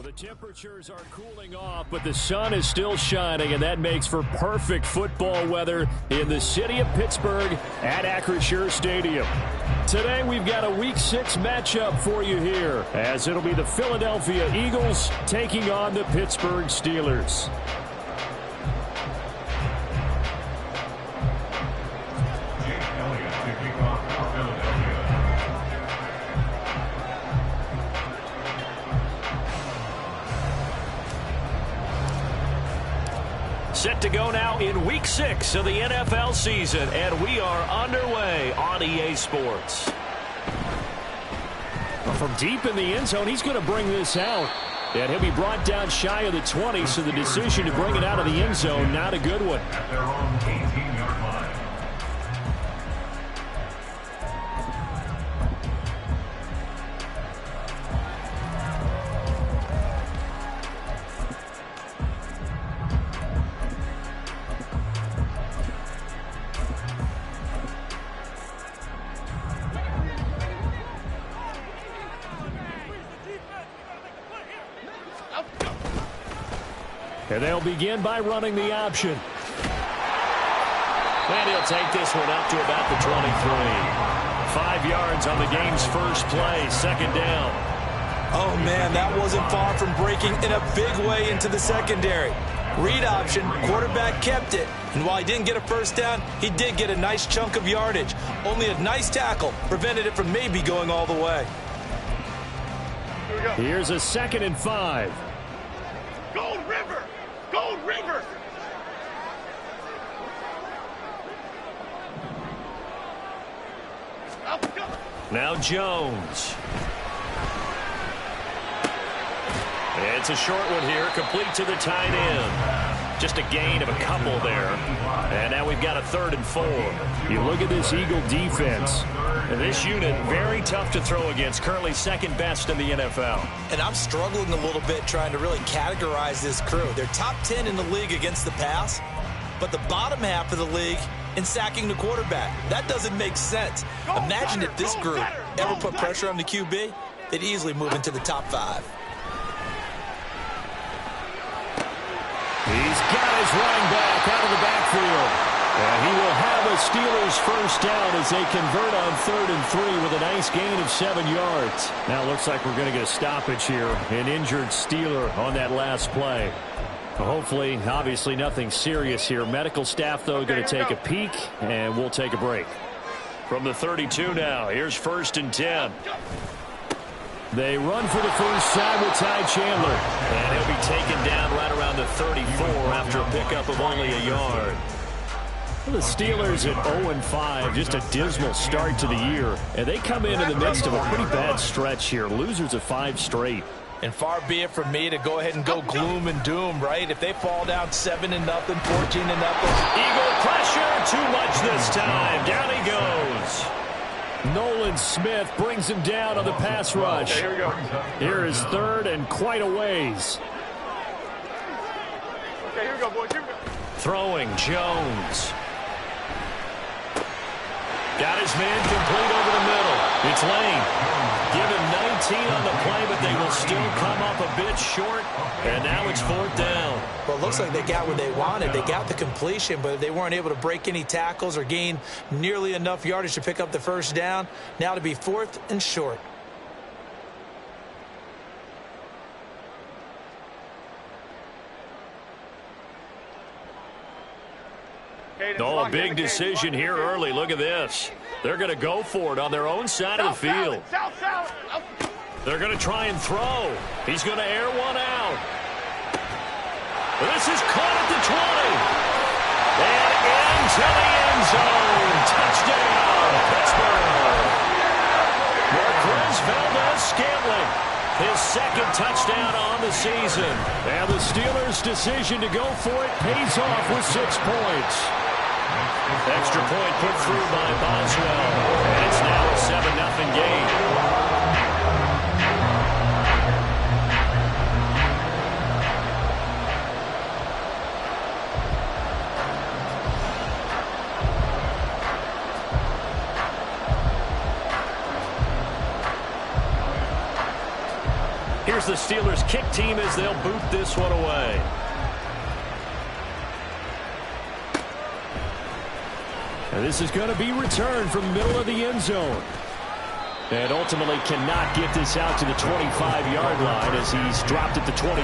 The temperatures are cooling off, but the sun is still shining, and that makes for perfect football weather in the city of Pittsburgh at Acrisure Stadium. Today, we've got a Week 6 matchup for you here, as it'll be the Philadelphia Eagles taking on the Pittsburgh Steelers. Set to go now in Week 6 of the NFL season, and we are underway on EA Sports. From deep in the end zone, he's going to bring this out, and he'll be brought down shy of the 20, so the decision to bring it out of the end zone, not a good one. At their own 18-yard line. And they'll begin by running the option. And he'll take this one up to about the 23. 5 yards on the game's first play, second down. Oh, man, that wasn't far from breaking in a big way into the secondary. Read option, quarterback kept it. And while he didn't get a first down, he did get a nice chunk of yardage. Only a nice tackle prevented it from maybe going all the way. Here's a 2nd and 5. Gold River! Gold River! Now Jones. It's a short one here, complete to the tight end. Just a gain of a couple there. And now we've got a 3rd and 4. You look at this Eagle defense. And this unit, very tough to throw against, currently 2nd best in the NFL. And I'm struggling a little bit trying to really categorize this crew. They're top 10 in the league against the pass, but the bottom half of the league in sacking the quarterback. That doesn't make sense. Imagine if this group ever put pressure on the QB, they'd easily move into the top 5. He's got his running back out of the backfield. And he will have a Steelers first down as they convert on 3rd and 3 with a nice gain of 7 yards. Now it looks like we're going to get a stoppage here. An injured Steeler on that last play. Hopefully, obviously nothing serious here. Medical staff, though, going to take a peek, and we'll take a break. From the 32 now, here's 1st and 10. They run for the first time with Ty Chandler. And he'll be taken down right around the 34 after a pickup of only a yard. The Steelers at 0-5, just a dismal start to the year. And they come in the midst of a pretty bad stretch here. Losers of 5 straight. And far be it from me to go ahead and go gloom and doom, right? If they fall down 7-0, 14-0. Eagle pressure, too much this time. Down he goes. Nolan Smith brings him down on the pass rush. Okay, here we go. Here is 3rd and quite a ways. Okay, here we go, boys. Here we go. Throwing, Jones. Got his man complete over the middle. It's Lane. Give him 19 on the play, but they will still come up a bit short. And now it's 4th down. Well, it looks like they got what they wanted. They got the completion, but they weren't able to break any tackles or gain nearly enough yardage to pick up the first down. Now to be 4th and short. Oh, a big decision here early. Look at this. They're going to go for it on their own side of the field. They're going to try and throw. He's going to air one out. This is caught at the 20. And into the end zone. Touchdown, Pittsburgh. Marquez Valdes-Scantling. His 2nd touchdown on the season. And the Steelers' decision to go for it pays off with 6 points. Extra point put through by Boswell. And it's now a 7-0 game. Here's the Steelers kick team as they'll boot this one away. And this is going to be returned from the middle of the end zone. And ultimately cannot get this out to the 25-yard line as he's dropped at the 23.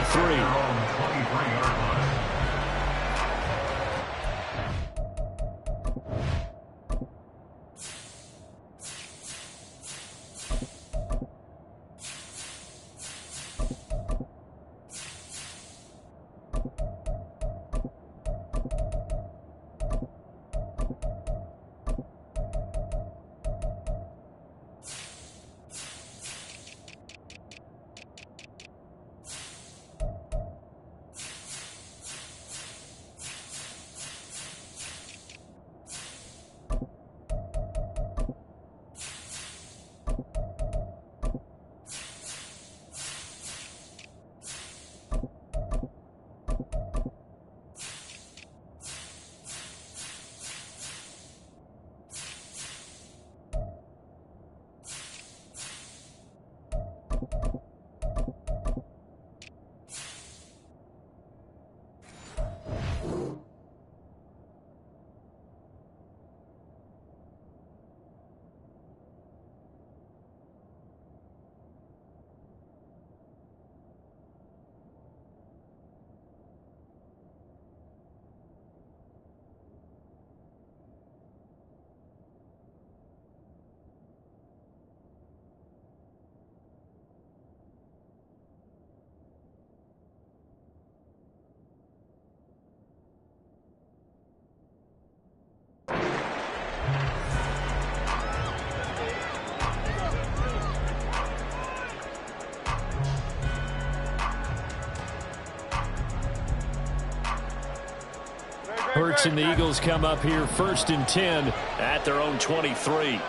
Hurts and the Eagles come up here 1st and 10 at their own 23.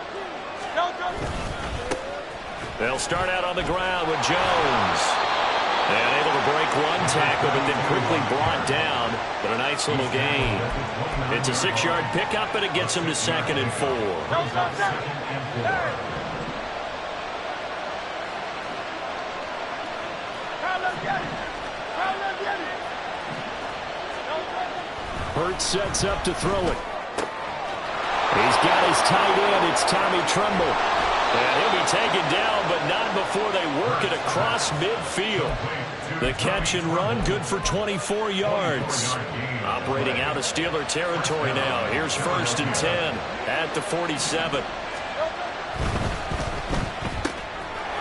They'll start out on the ground with Jones. And able to break one tackle, but then quickly brought down. But a nice little gain. It's a 6-yard pickup, and it gets him to 2nd and 4. Hurts sets up to throw it. He's got his tight end. It's Tommy Tremble. And he'll be taken down, but not before they work it across midfield. The catch and run, good for 24 yards. Operating out of Steeler territory now. Here's 1st and 10 at the 47.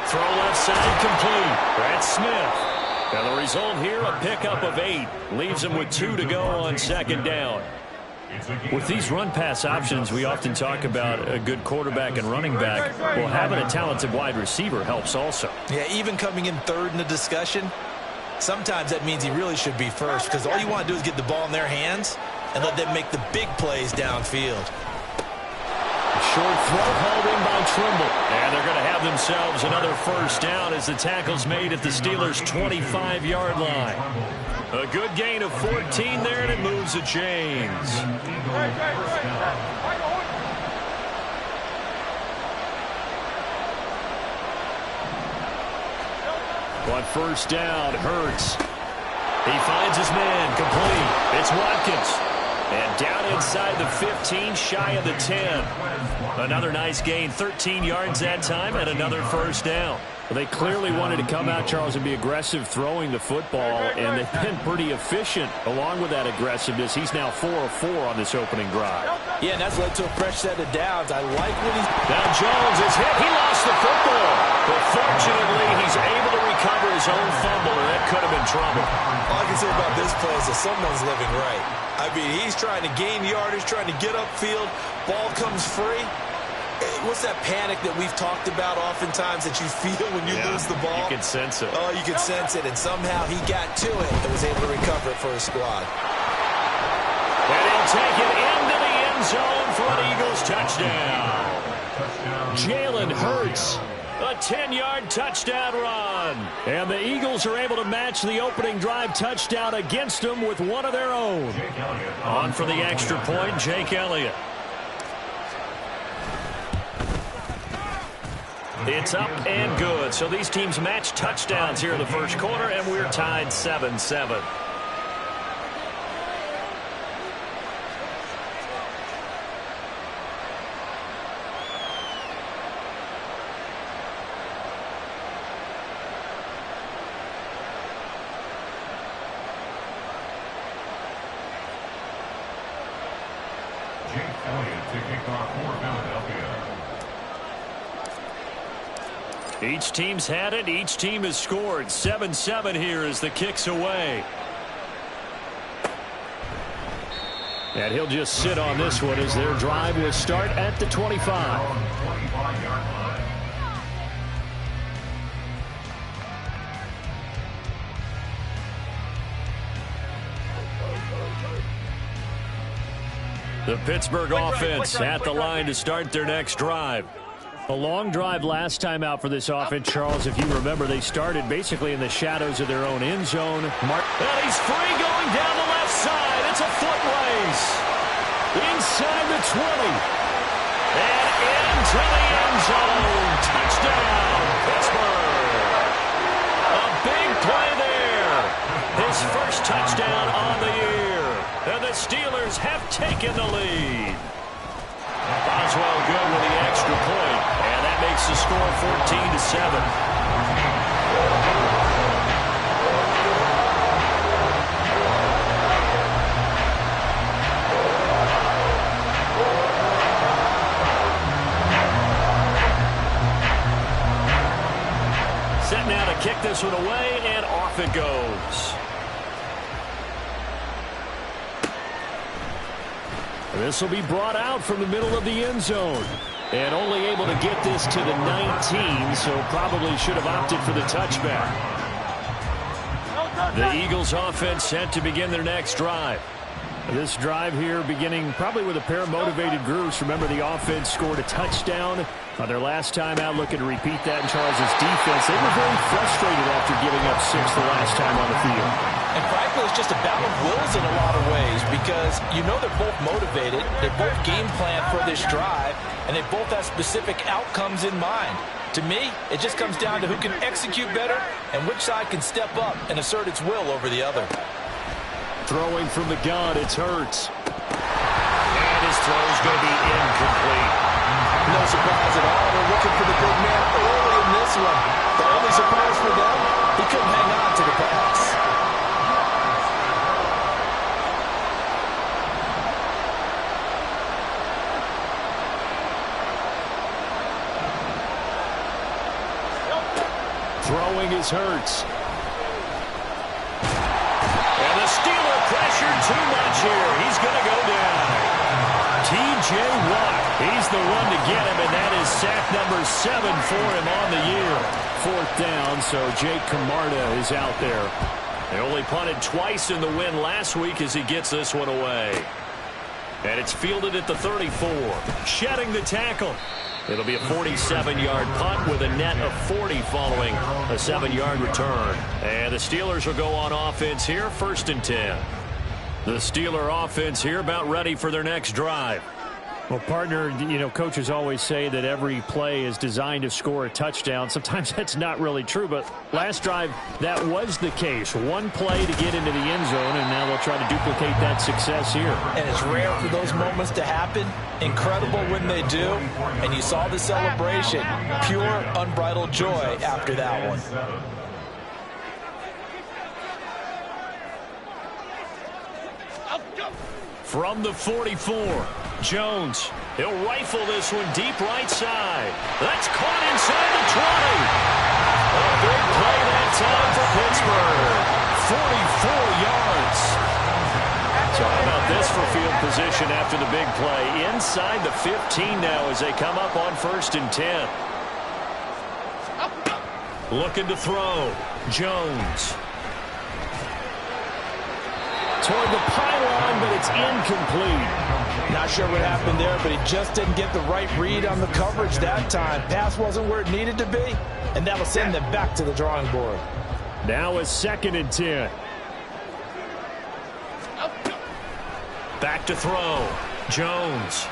Throw left side complete. That's Smith. And the result here, a pickup of 8. Leaves him with 2 to go on 2nd down. With these run-pass options, we often talk about a good quarterback and running back. Well, having a talented wide receiver helps also. Yeah, even coming in 3rd in the discussion, sometimes that means he really should be first, because all you want to do is get the ball in their hands and let them make the big plays downfield. Short throw hauled in by Tremble. And they're going to have themselves another 1st down as the tackle's made at the Steelers' 25-yard line. A good gain of 14 there, and it moves the chains. On 1st down, Hurts. He finds his man, complete. It's Watkins. And down inside the 15, shy of the 10. Another nice gain, 13 yards that time, and another 1st down. Well, they clearly wanted to come out, Charles, and be aggressive throwing the football, and they've been pretty efficient along with that aggressiveness. He's now 4 of 4 on this opening drive. Yeah, and that's led to a fresh set of downs. I like what he's... Now Jones is hit. He lost the football. But fortunately, he's able to recover his own fumble, and that could have been trouble. All I can say about this play is that someone's living right. I mean, he's trying to gain yardage, trying to get upfield. Ball comes free. What's that panic that we've talked about oftentimes that you feel when you lose the ball? You can sense it. Oh, you can sense it. And somehow he got to it and was able to recover it for his squad. And he'll take it into the end zone for an Eagles touchdown. Jalen Hurts. A 10-yard touchdown run. And the Eagles are able to match the opening drive touchdown against them with one of their own. On for the extra point, Jake Elliott. It's up and good. So these teams match touchdowns here in the first quarter, and we're tied 7-7. Jake Elliott to kick off for Philadelphia. Each team's had it. Each team has scored. 7-7 here as the kick's away. And he'll just sit on this one as their drive will start at the 25. 25-yard line. The Pittsburgh offense at the line to start their next drive. A long drive last time out for this offense, Charles. If you remember, they started basically in the shadows of their own end zone. And he's free going down the left side. It's a foot race. Inside the 20. And into the end zone. Touchdown, Pittsburgh. A big play there. His first touchdown on the year. And the Steelers have taken the lead. Boswell good with the extra point. And that makes the score 14-7. Set now to kick this one away, and off it goes. This will be brought out from the middle of the end zone. And only able to get this to the 19, so probably should have opted for the touchback. The Eagles offense set to begin their next drive. This drive here beginning probably with a pair of motivated groups. Remember, the offense scored a touchdown on their last time out. Looking to repeat that in Charles' defense. They were very frustrated after giving up 6 the last time on the field. And frankly, it's just a battle of wills in a lot of ways because you know they're both motivated. They both game plan for this drive, and they both have specific outcomes in mind. To me, it just comes down to who can execute better and which side can step up and assert its will over the other. Throwing from the gun, it's Hurts. And his throw's going to be incomplete. No surprise at all. They're looking for the big man early in this one. The only surprise for them, he couldn't hang on to the pass. Throwing is Hurts. And the Steeler pressured too much here. He's going to go down. T.J. Watt, he's the one to get him, and that is sack number 7 for him on the year. 4th down, so Jake Camarda is out there. They only punted twice in the win last week as he gets this one away. And it's fielded at the 34. Shedding the tackle. It'll be a 47-yard punt with a net of 40 following a 7-yard return. And the Steelers will go on offense here, 1st and 10. The Steeler offense here about ready for their next drive. Well, partner, you know, coaches always say that every play is designed to score a touchdown. Sometimes that's not really true, but last drive, that was the case. One play to get into the end zone, and now they'll try to duplicate that success here. And it's rare for those moments to happen. Incredible when they do. And you saw the celebration. Pure, unbridled joy after that one. From the 44, Jones. He'll rifle this one deep right side. That's caught inside the 20. A big play that time for Pittsburgh. 44 yards. So how about this for field position after the big play? Inside the 15 now as they come up on 1st and 10. Looking to throw. Jones. Toward the pylon, but it's incomplete. Not sure what happened there, but he just didn't get the right read on the coverage that time. Pass wasn't where it needed to be, and that'll send them back to the drawing board. Now a 2nd and 10. Back to throw. Jones.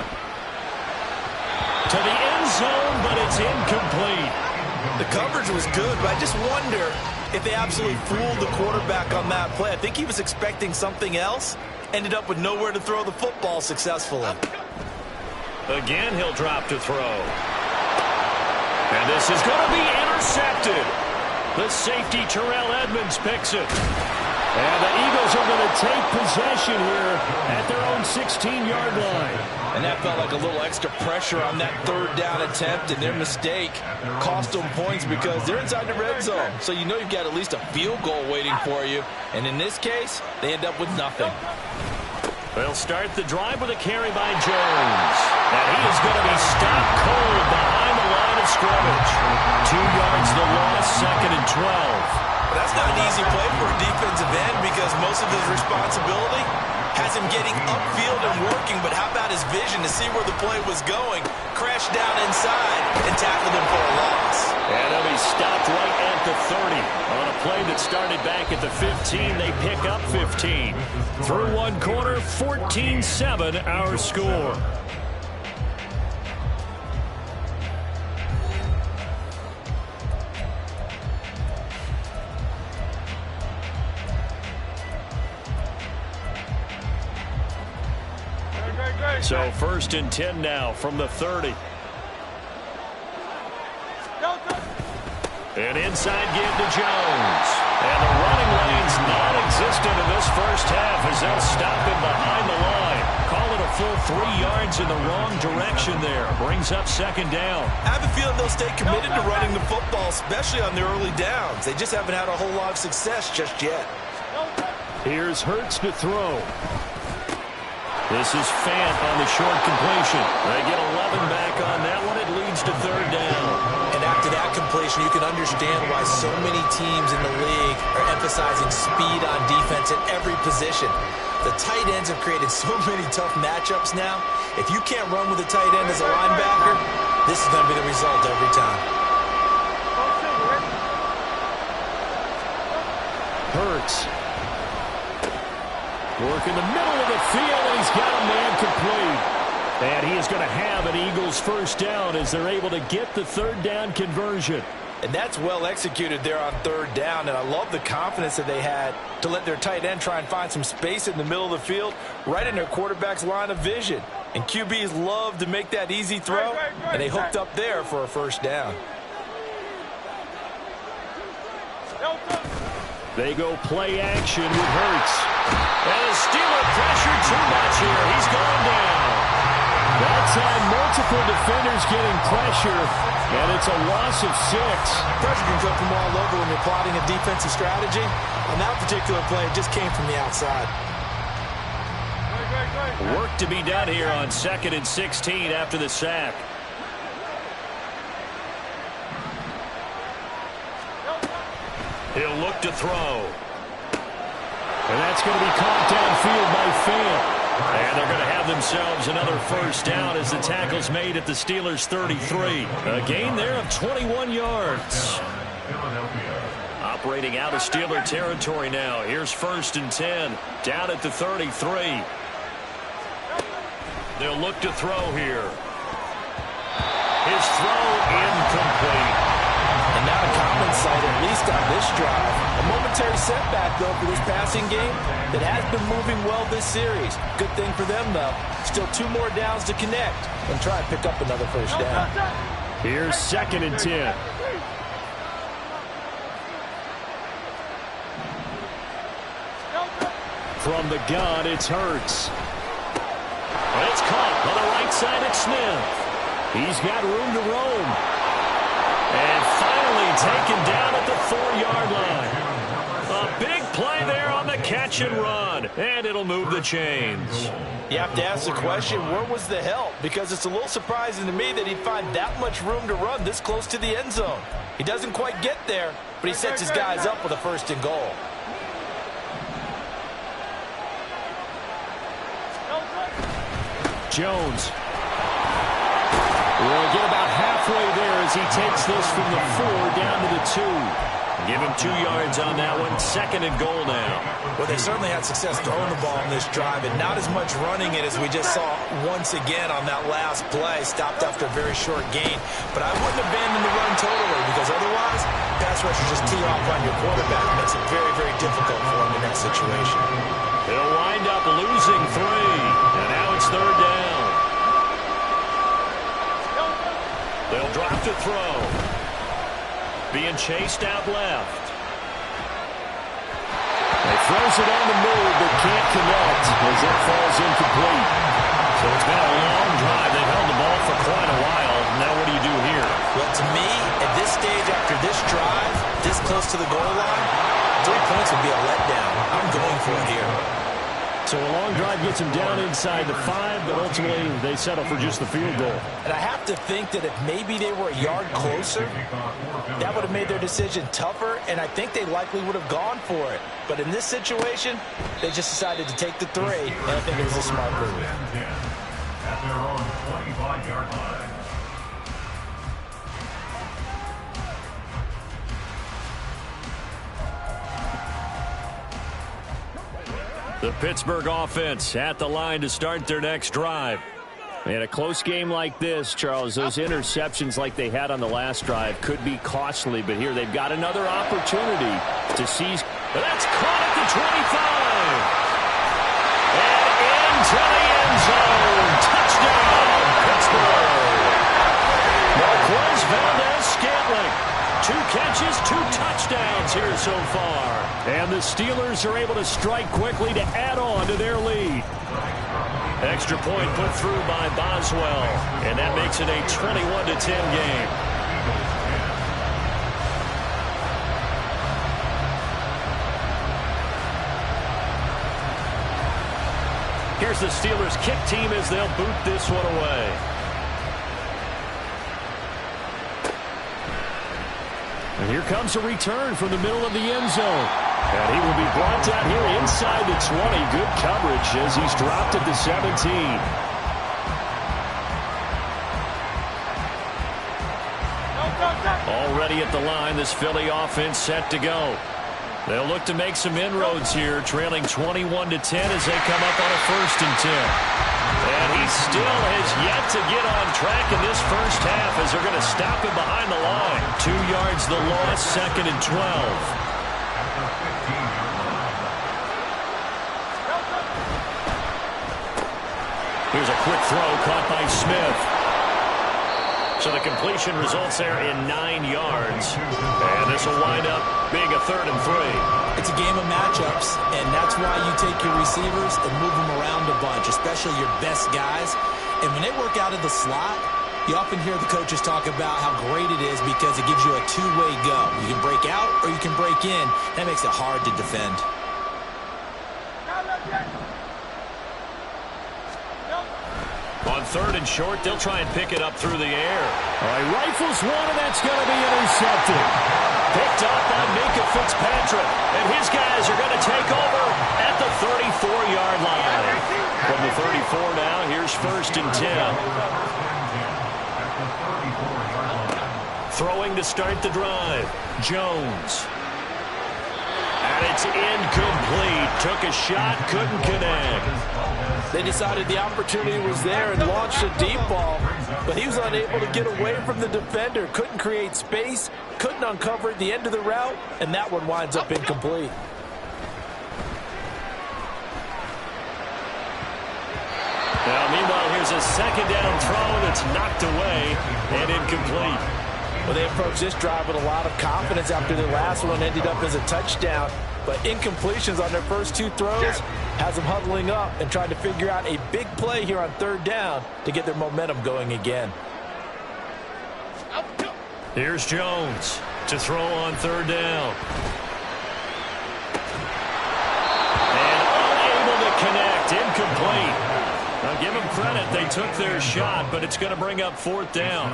To the end zone, but it's incomplete. The coverage was good, but I just wonder if they absolutely fooled the quarterback on that play. I think he was expecting something else. Ended up with nowhere to throw the football successfully. Again, he'll drop to throw. And this is going to be intercepted. The safety, Terrell Edmonds, picks it. And the Eagles are going to take possession here at their own 16-yard line. And that felt like a little extra pressure on that third down attempt, and their mistake cost them points because they're inside the red zone. So you know you've got at least a field goal waiting for you. And in this case, they end up with nothing. They'll start the drive with a carry by Jones. And he is going to be stopped cold behind the line of scrimmage. 2 yards the loss, 2nd and 12. That's not an easy play for a defensive end because most of his responsibility has him getting upfield and working, but how about his vision to see where the play was going, crashed down inside, and tackled him for a loss. And he'll be stopped right at the 30. On a play that started back at the 15, they pick up 15. Through one quarter, 14-7 our score. So 1st and 10 now from the 30. And inside give to Jones. And the running lane's non-existent in this first half as they'll stop him behind the line. Call it a full 3 yards in the wrong direction there. Brings up 2nd down. I have a feeling they'll stay committed to running the football, especially on their early downs. They just haven't had a whole lot of success just yet. Here's Hurts to throw. This is Fant on the short completion. They get 11 back on that one. It leads to 3rd down. And after that completion, you can understand why so many teams in the league are emphasizing speed on defense at every position. The tight ends have created so many tough matchups now. If you can't run with a tight end as a linebacker, this is going to be the result every time. Hurts. Work in the middle of the field, and he's got a man complete. And he is going to have an Eagles first down as they're able to get the 3rd down conversion. And that's well executed there on 3rd down, and I love the confidence that they had to let their tight end try and find some space in the middle of the field, right in their quarterback's line of vision. And QBs love to make that easy throw, and they hooked up there for a first down. They go play action with Hurts. And the Steeler pressure too much here. He's going down. That time, multiple defenders getting pressure, and it's a loss of 6. Pressure can come from all over when you're plotting a defensive strategy. On that particular play, it just came from the outside. Work to be done here on 2nd and 16 after the sack. He'll look to throw. And that's going to be caught downfield by Fant. And they're going to have themselves another first down as the tackle's made at the Steelers' 33. A gain there of 21 yards. Operating out of Steeler territory now. Here's 1st and 10. Down at the 33. They'll look to throw here. His throw incomplete. And not a common sight, at least on this drive. A momentary setback, though, for this passing game that has been moving well this series. Good thing for them, though. Still 2 more downs to connect and try and pick up another first down. Here's 2nd and 10. From the gun, it's Hurts. It's caught on the right side at Smith. He's got room to roam. And finally taken down at the 4-yard line. A big play there on the catch and run. And it'll move the chains. You have to ask the question, where was the help? Because it's a little surprising to me that he'd find that much room to run this close to the end zone. He doesn't quite get there, but he sets his guys up with a 1st and goal. Jones will get about halfway there as he takes this from the 4 down to the 2. Give him 2 yards on that one. 2nd and goal now. Well, they certainly had success throwing the ball in this drive, and not as much running it as we just saw once again on that last play. Stopped after a very short gain. But I wouldn't abandon the run totally, because otherwise size, pass rushers just tee off on your quarterback. It makes it very, very difficult for him in that situation. He'll wind up losing 3, and now it's third down. They'll drop to throw. Being chased out left. He throws it on the move, but can't connect as it falls incomplete. So it's been a long drive. They've held the ball for quite a while. Now what do you do here? Well, to me, at this stage after this drive, this close to the goal line, 3 points would be a letdown. I'm going for it here. So a long drive gets them down inside the 5, but ultimately they settle for just the field goal. And I have to think that if maybe they were a yard closer, that would have made their decision tougher, and I think they likely would have gone for it. But in this situation, they just decided to take the 3, and I think it was a smart move. At their own 25-yard line. The Pittsburgh offense at the line to start their next drive. In a close game like this, Charles, those interceptions like they had on the last drive could be costly, but here they've got another opportunity to seize. That's caught at the 25. And into the end zone. Touchdown, Pittsburgh. Marquez Valdez-Scantling. 2 catches, 2 touchdowns here so far. And the Steelers are able to strike quickly to add on to their lead. Extra point put through by Boswell. And that makes it a 21-10 game. Here's the Steelers kick team as they'll boot this one away. And here comes a return from the middle of the end zone. And he will be brought down here inside the 20. Good coverage as he's dropped at the 17. Already at the line, this Philly offense set to go. They'll look to make some inroads here, trailing 21-10 as they come up on a 1st and 10. And he still has yet to get on track in this first half as they're going to stop him behind the line. 2 yards the loss, 2nd and 12. Here's a quick throw caught by Smith. So the completion results there in 9 yards. And this will wind up being a 3rd and 3. It's a game of matchups, and that's why you take your receivers and move them around a bunch, especially your best guys. And when they work out of the slot, you often hear the coaches talk about how great it is because it gives you a 2-way go. You can break out or you can break in. That makes it hard to defend. On 3rd and short, they'll try and pick it up through the air. All right, rifles one, and that's going to be intercepted. Picked up by Minkah Fitzpatrick. And his guys are going to take over at the 34-yard line. From the 34 now, here's 1st and 10. Throwing to start the drive. Jones. And it's incomplete. Took a shot, couldn't connect. They decided the opportunity was there and launched a deep ball, but he was unable to get away from the defender. Couldn't create space, couldn't uncover at the end of the route, and that one winds up incomplete. Now, meanwhile, here's a 2nd down throw that's knocked away and incomplete. Well, they approached this drive with a lot of confidence after their last one ended up as a touchdown. But incompletions on their first 2 throws has them huddling up and trying to figure out a big play here on 3rd down to get their momentum going again. Here's Jones to throw on 3rd down. And unable to connect. Incomplete. Now, give them credit. They took their shot, but it's going to bring up 4th down.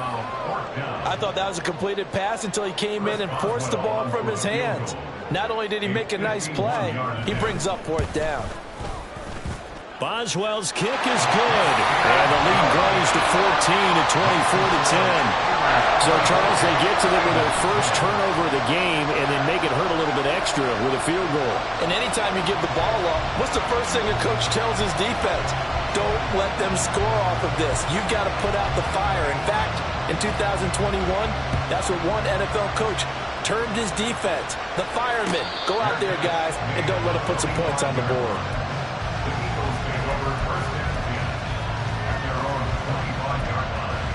I thought that was a completed pass until he came in and forced the ball from his hands. Not only did he make a nice play, he brings up 4th down. Boswell's kick is good. And the lead grows to 14 at 24-10. So, Charles, they get to them with their first turnover of the game and then make it hurt a little bit extra with a field goal. And anytime you give the ball up, what's the first thing a coach tells his defense? Don't let them score off of this. You've got to put out the fire. In fact, in 2021? That's what one NFL coach termed his defense. The firemen. Go out there, guys, and don't let them put some points on the board. The Eagles take over first and 10 at their own 25-yard line.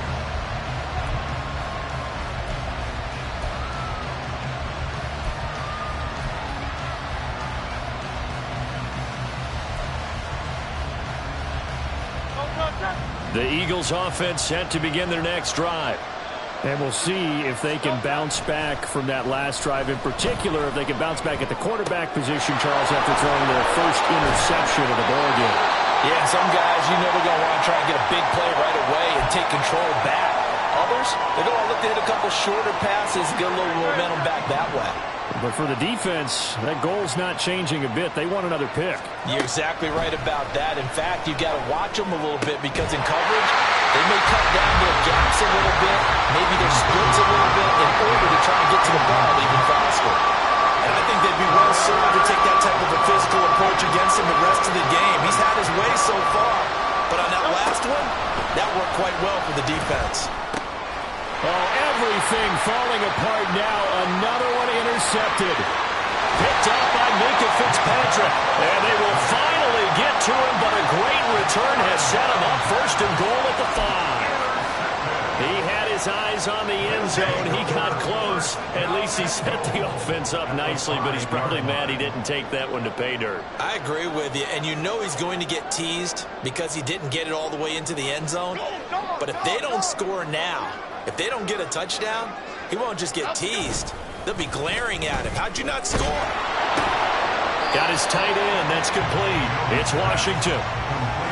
The Eagles offense set to begin their next drive. And we'll see if they can bounce back from that last drive. In particular, if they can bounce back at the quarterback position, Charles, after throwing their first interception of the ball game. Yeah, some guys, you know they're going to want to try and get a big play right away and take control back. Others, they're going to look to hit a couple shorter passes and get a little momentum back that way. But for the defense, that goal's not changing a bit. They want another pick. You're exactly right about that. In fact, you've got to watch them a little bit because in coverage, they may cut down their gaps a little bit, maybe their splits a little bit in order to try and get to the ball even faster. And I think they'd be well served to take that type of a physical approach against him the rest of the game. He's had his way so far. But on that last one, that worked quite well for the defense. Oh, everything falling apart now. Another one intercepted. Picked up by Minkah Fitzpatrick. And they will finally get to him, but a great return has set him up first and goal at the 5. He had his eyes on the end zone. He got close. At least he set the offense up nicely, but he's probably mad he didn't take that one to pay dirt. I agree with you, and you know he's going to get teased because he didn't get it all the way into the end zone. But if they don't score now, if they don't get a touchdown, he won't just get teased. They'll be glaring at him. How'd you not score? Got his tight end. That's complete. It's Washington.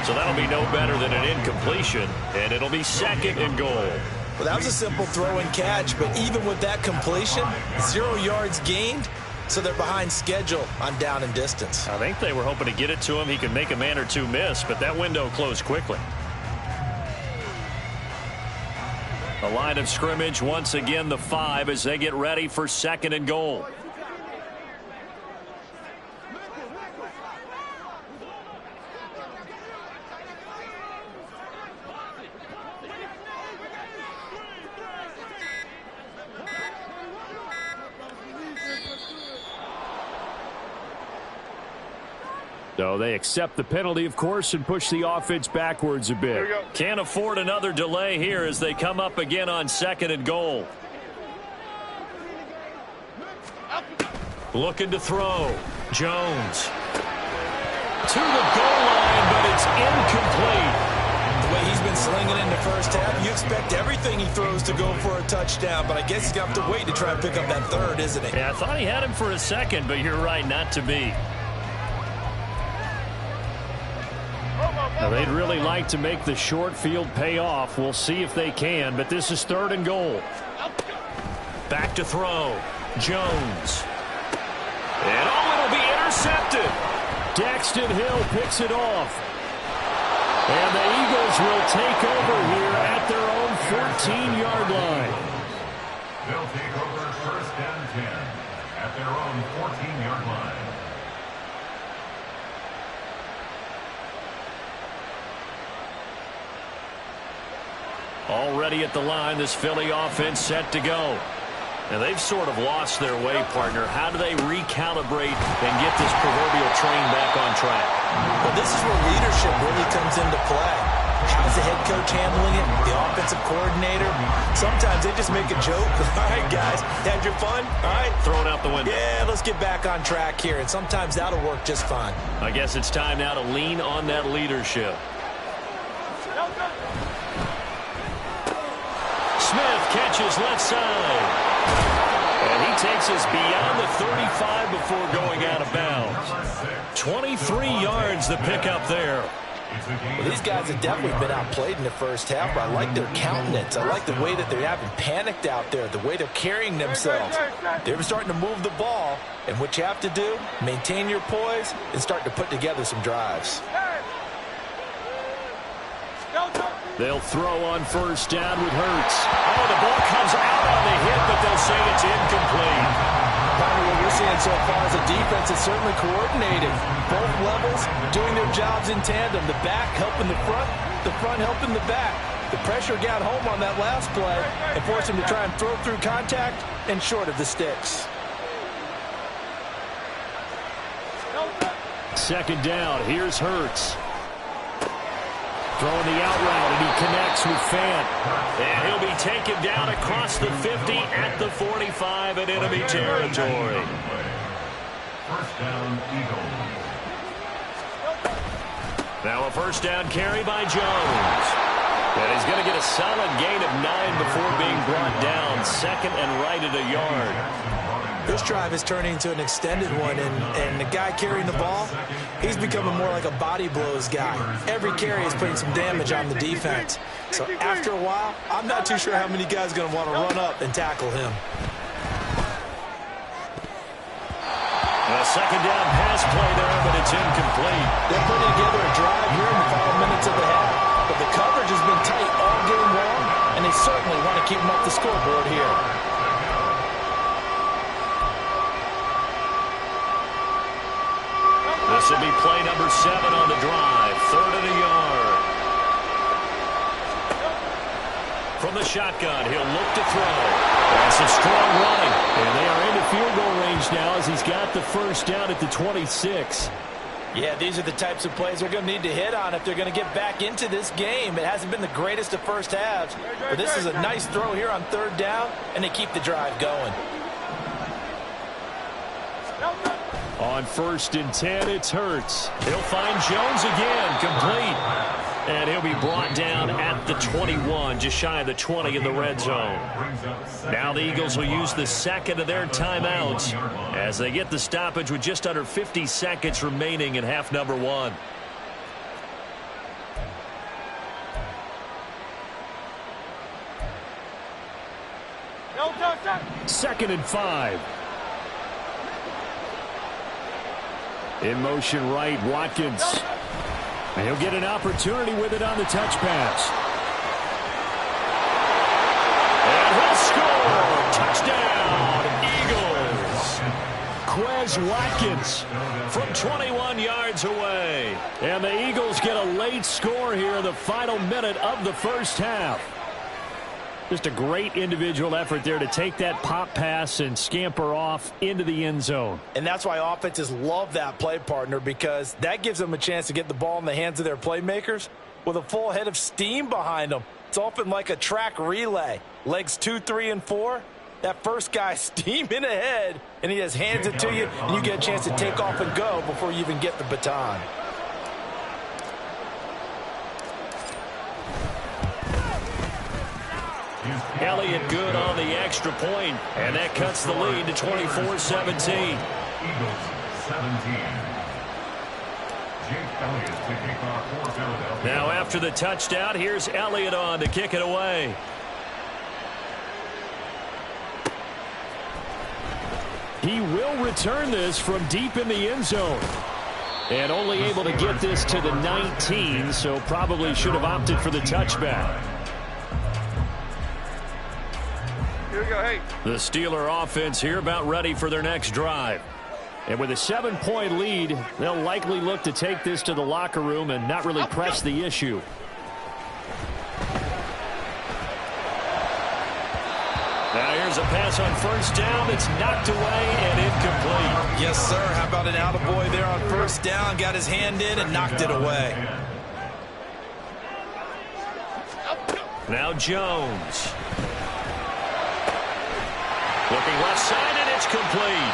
So that'll be no better than an incompletion, and it'll be second and goal. Well, that was a simple throw and catch, but even with that completion, 0 yards gained, so they're behind schedule on down and distance. I think they were hoping to get it to him. He could make a man or two miss, but that window closed quickly. The line of scrimmage, once again, the 5 as they get ready for second and goal. So they accept the penalty, of course, and push the offense backwards a bit. Can't afford another delay here as they come up again on second and goal. Looking to throw. Jones. To the goal line, but it's incomplete. The way he's been slinging in the first half, you expect everything he throws to go for a touchdown, but I guess he's going to have to wait to try and pick up that third, isn't he? Yeah, I thought he had him for a second, but you're right, not to be. Now, they'd really like to make the short field pay off. We'll see if they can, but this is third and goal. Back to throw. Jones. And it'll be intercepted. Daxton Hill picks it off. And the Eagles will take over here at their own 14-yard line. They'll take over first and 10 at their own 14-yard line. Already at the line, this Philly offense set to go. And they've sort of lost their way, partner. How do they recalibrate and get this proverbial train back on track? Well, this is where leadership really comes into play. How's the head coach handling it? The offensive coordinator? Sometimes they just make a joke. All right, guys, had your fun? All right. Throw it out the window. Yeah, let's get back on track here. And sometimes that'll work just fine. I guess it's time now to lean on that leadership. Smith catches left side. And he takes us beyond the 35 before going out of bounds. 23 yards the pickup there. Well, these guys have definitely been outplayed in the first half, but I like their countenance. I like the way that they're having panicked out there, the way they're carrying themselves. They're starting to move the ball, and what you have to do, maintain your poise and start to put together some drives. They'll throw on first down with Hurts. Oh, the ball comes out on the hit, but they'll say it's incomplete. Partner, what we're seeing so far is a defense that's certainly coordinated. Both levels doing their jobs in tandem. The back helping the front helping the back. The pressure got home on that last play and forced him to try and throw through contact and short of the sticks. Second down. Here's Hurts. Throwing the out route, and he connects with Fant. And he'll be taken down across the 50 at the 45 in enemy territory. First down, Eagles. Now a first down carry by Jones. And he's going to get a solid gain of 9 before being brought down. Second and right at a yard. This drive is turning into an extended one, and the guy carrying the ball, he's becoming more like a body blows guy. Every carry is putting some damage on the defense. So after a while, I'm not too sure how many guys are going to want to run up and tackle him. A second down pass play there, but it's incomplete. They're putting together a drive here in the final minutes of the half, but the coverage has been tight all game long, and they certainly want to keep them up the scoreboard here. This will be play number 7 on the drive. Third and a yard. From the shotgun, he'll look to throw. That's some strong running. And they are into field goal range now as he's got the first down at the 26. Yeah, these are the types of plays they're going to need to hit on if they're going to get back into this game. It hasn't been the greatest of first halves, but this is a nice throw here on third down, and they keep the drive going. On first and 10, it's Hurts. He'll find Jones again, complete. And he'll be brought down at the 21, just shy of the 20 in the red zone. Now the Eagles will use the second of their timeouts as they get the stoppage with just under 50 seconds remaining in half number 1. Second and 5. In motion right, Watkins. And he'll get an opportunity with it on the touch pass. And he'll score. Touchdown, Eagles. Quez Watkins from 21 yards away. And the Eagles get a late score here in the final minute of the first half. Just a great individual effort there to take that pop pass and scamper off into the end zone. And that's why offenses love that play, partner, because that gives them a chance to get the ball in the hands of their playmakers with a full head of steam behind them. It's often like a track relay. Legs 2, 3, and 4. That first guy steaming ahead, and he just hands it to you, and you get a chance to take off and go before you even get the baton. Elliott good on the extra point, and that cuts the lead to 24-17. Eagles 17. Jake Elliott to kick off for Philadelphia. Now after the touchdown, here's Elliott on to kick it away. He will return this from deep in the end zone. And only able to get this to the 19, so probably should have opted for the touchback. Here we go, hey. The Steeler offense here about ready for their next drive. And with a 7-point lead, they'll likely look to take this to the locker room and not really press the issue. Now here's a pass on first down that's knocked away and incomplete. Yes, sir. How about an attaboy there on first down? Got his hand in and knocked it away. Now Jones. Looking left side, and it's complete.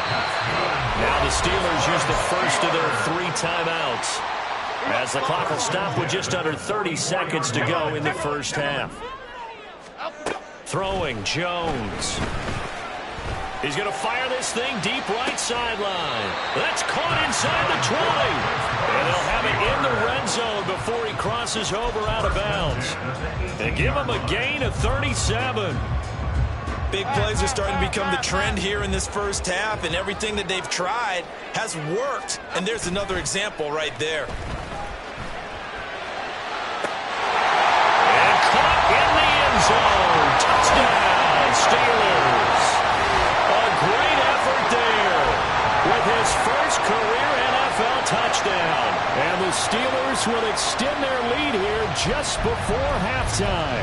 Now the Steelers use the first of their 3 timeouts as the clock will stop with just under 30 seconds to go in the first half. Throwing, Jones. He's going to fire this thing deep right sideline. That's caught inside the 20. And they'll have it in the red zone before he crosses over out of bounds. And give him a gain of 37. Big plays are starting to become the trend here in this first half, and everything that they've tried has worked. And there's another example right there. And caught in the end zone. Touchdown, Steelers. A great effort there with his first career NFL touchdown. And the the Steelers will extend their lead here just before halftime.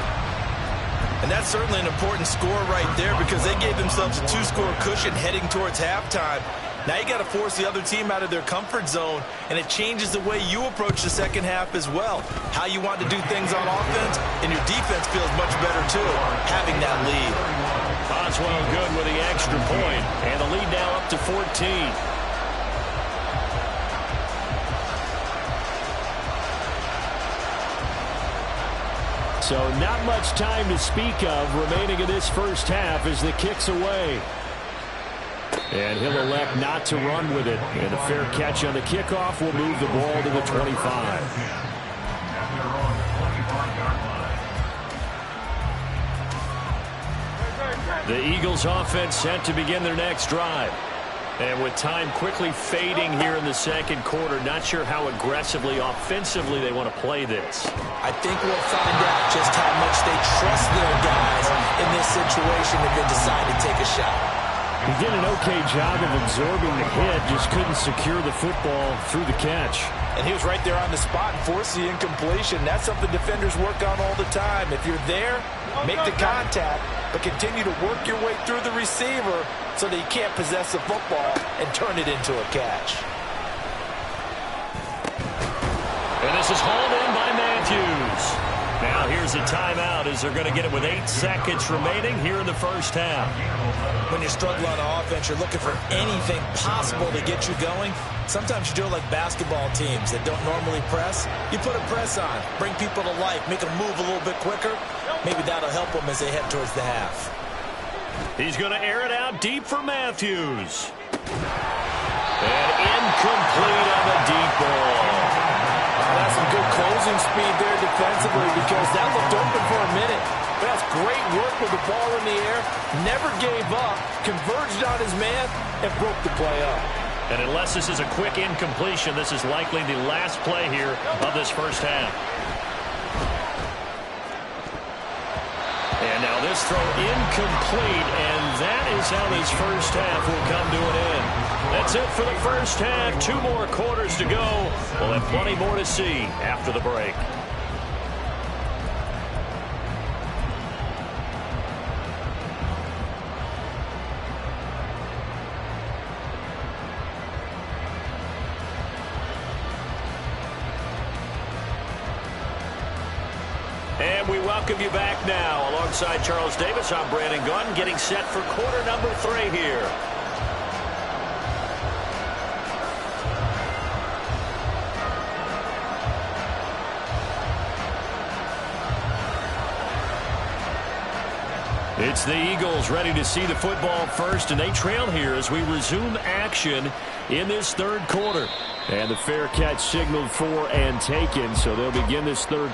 And that's certainly an important score right there because they gave themselves a 2-score cushion heading towards halftime. Now you got to force the other team out of their comfort zone, and it changes the way you approach the second half as well. How you want to do things on offense, and your defense feels much better too, having that lead. Boswell good with the extra point, and the lead now up to 14. So not much time to speak of remaining in this first half as the kick's away. And he'll elect not to run with it. And a fair catch on the kickoff will move the ball to the 25. The Eagles offense set to begin their next drive. And with time quickly fading here in the second quarter, not sure how aggressively, offensively they want to play this. I think we'll find out just how much they trust their guys in this situation if they decide to take a shot. He did an okay job of absorbing the hit, just couldn't secure the football through the catch. And he was right there on the spot and forced the incompletion. That's something defenders work on all the time. If you're there, make the contact, but continue to work your way through the receiver so that you can't possess the football and turn it into a catch. And this is hauled in by Matthews. Now here's a timeout as they're going to get it with 8 seconds remaining here in the first half. When you struggle on offense, you're looking for anything possible to get you going. Sometimes you do it like basketball teams that don't normally press. You put a press on, bring people to life, make them move a little bit quicker. Maybe that'll help them as they head towards the half. He's going to air it out deep for Matthews. And incomplete on the deep ball. That's some good closing speed there defensively because that looked open for a minute. But that's great work with the ball in the air. Never gave up, converged on his man, and broke the play up. And unless this is a quick incompletion, this is likely the last play here of this first half. And now this throw incomplete, and that is how this first half will come to an end. That's it for the first half. 2 more quarters to go. We'll have plenty more to see after the break. And we welcome you back now. Alongside Charles Davis, I'm Brandon Gunn, getting set for quarter number 3 here. It's the Eagles ready to see the football first, and they trail here as we resume action in this third quarter. And the fair catch signaled for and taken, so they'll begin this third.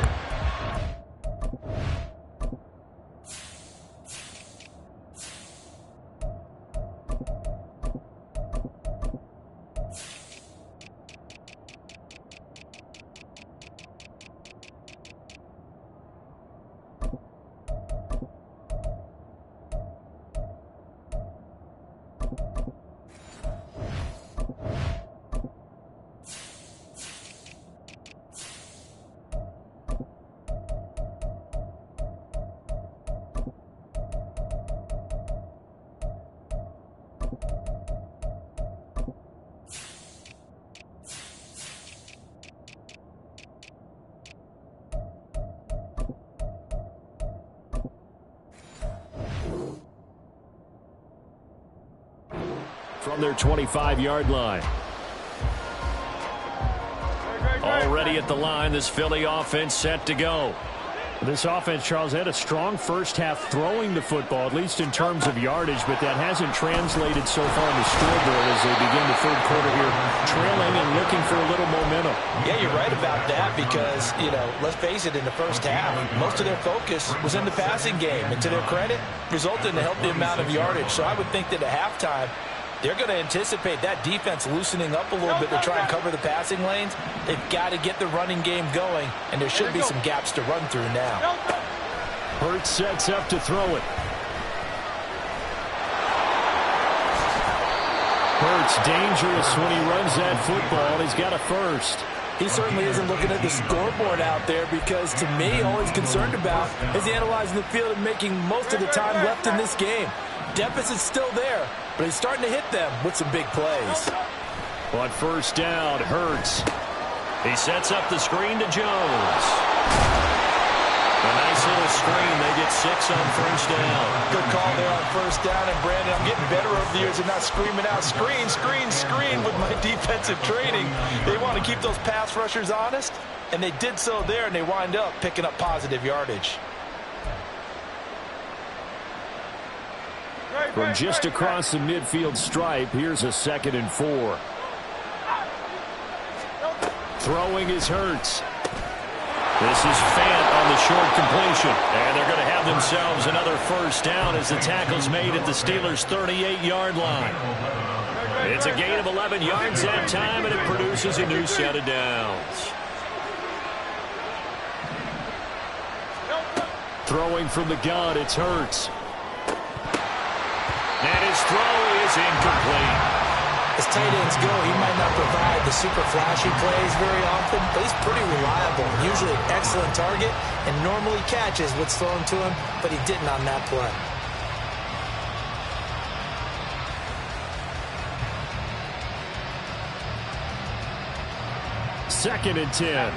From their 25-yard line. Already at the line, this Philly offense set to go. This offense, Charles, had a strong first half throwing the football, at least in terms of yardage, but that hasn't translated so far on the scoreboard as they begin the third quarter here, trailing and looking for a little momentum. Yeah, you're right about that because, let's face it, in the first half, most of their focus was in the passing game. And to their credit, resulted in a healthy amount of yardage. So I would think that at halftime, they're going to anticipate that defense loosening up a little bit to try and cover the passing lanes. They've got to get the running game going, and there should be some gaps to run through now. Hurts sets up to throw it. Hurts dangerous when he runs that football. He's got a first. He certainly isn't looking at the scoreboard out there because, to me, all he's concerned about is analyzing the field and making most of the time left in this game. Deficit's still there, but he's starting to hit them with some big plays. On first down, Hurts. He sets up the screen to Jones. A nice little screen. They get 6 on first down. Good call there on first down. And, Brandon, I'm getting better over the years and not screaming out, screen, screen, screen with my defensive training. They want to keep those pass rushers honest, and they did so there, and they wind up picking up positive yardage. From just across the midfield stripe, here's a 2nd and 4. Throwing is Hurts. This is Fant on the short completion. And they're going to have themselves another first down as the tackle's made at the Steelers' 38-yard line. It's a gain of 11 yards that time, and it produces a new set of downs. Throwing from the gun, it's Hurts. And his throw is incomplete. As tight ends go, he might not provide the super flashy plays very often, but he's pretty reliable. Usually an excellent target and normally catches what's thrown to him, but he didn't on that play. Second and 10.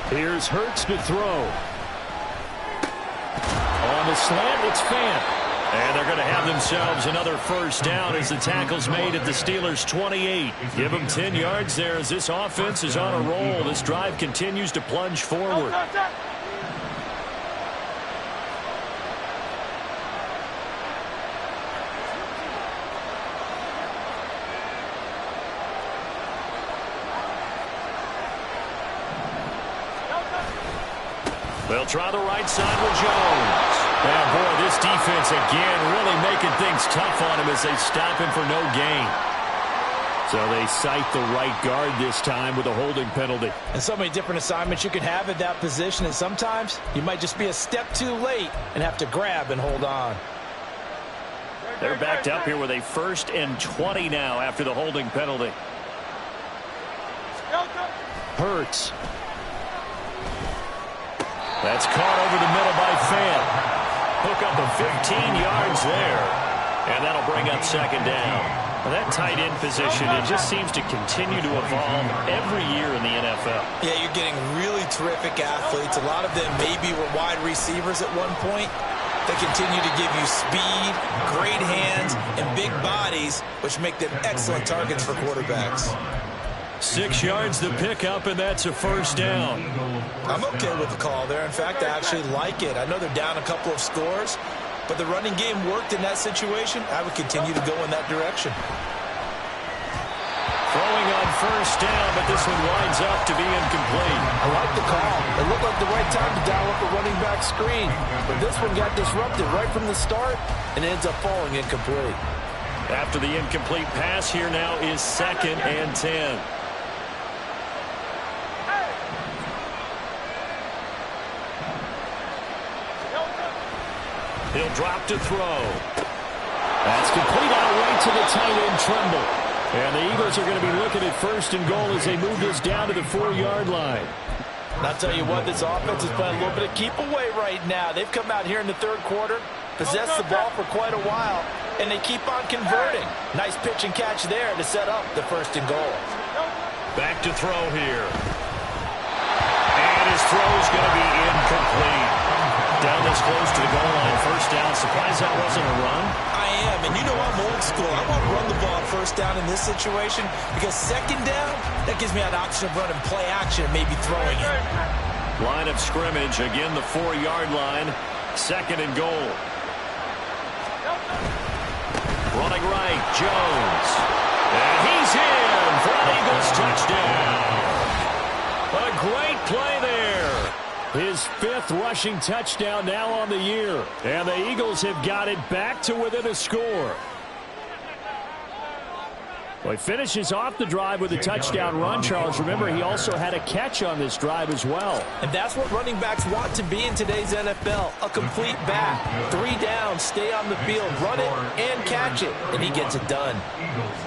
Here's Hurts to throw. On the slant, it's Fant. And they're going to have themselves another first down as the tackle's made at the Steelers' 28. Give them 10 yards there as this offense is on a roll. This drive continues to plunge forward. They'll try the right side with Jones. And boy, this defense again really making things tough on him as they stop him for no gain. So they cite the right guard this time with a holding penalty. And so many different assignments you can have at that position, and sometimes you might just be a step too late and have to grab and hold on. They're backed up here with a 1st and 20 now after the holding penalty. Hurts. That's caught over the middle by Fant. Hook up of 15 yards there. And that'll bring up 2nd down. Well, that tight end position, it just seems to continue to evolve every year in the NFL. Yeah, you're getting really terrific athletes. A lot of them maybe were wide receivers at one point. They continue to give you speed, great hands, and big bodies, which make them excellent targets for quarterbacks. 6 yards to pick up, and that's a first down. I'm okay with the call there. In fact, I actually like it. I know they're down a couple of scores, but the running game worked in that situation. I would continue to go in that direction. Throwing on first down, but this one winds up to be incomplete. I like the call. It looked like the right time to dial up a running back screen, but this one got disrupted right from the start and ends up falling incomplete. After the incomplete pass, here now is 2nd and 10. He'll drop to throw. That's complete out right to the tight end, Tremble. And the Eagles are going to be looking at 1st and goal as they move this down to the 4-yard line. And I'll tell you what, this offense is playing a little bit of keep away right now. They've come out here in the 3rd quarter, possessed the ball for quite a while, and they keep on converting. Nice pitch and catch there to set up the 1st and goal. Back to throw here. And his throw's going to be incomplete. Down this close to the goal line, first down. Surprised that wasn't a run? I am, and you know I'm old school. I want to run the ball first down in this situation because 2nd down, that gives me an option of running play action and maybe throwing it. Line of scrimmage, again the 4-yard line, 2nd and goal. Running right, Jones. And he's in for an Eagles touchdown. A great play there. His 5th rushing touchdown now on the year. And the Eagles have got it back to within a score. Well, he finishes off the drive with a touchdown run, Charles. Remember, he also had a catch on this drive as well. And that's what running backs want to be in today's NFL, a complete back. 3 downs, stay on the field, run it, and catch it, and he gets it done.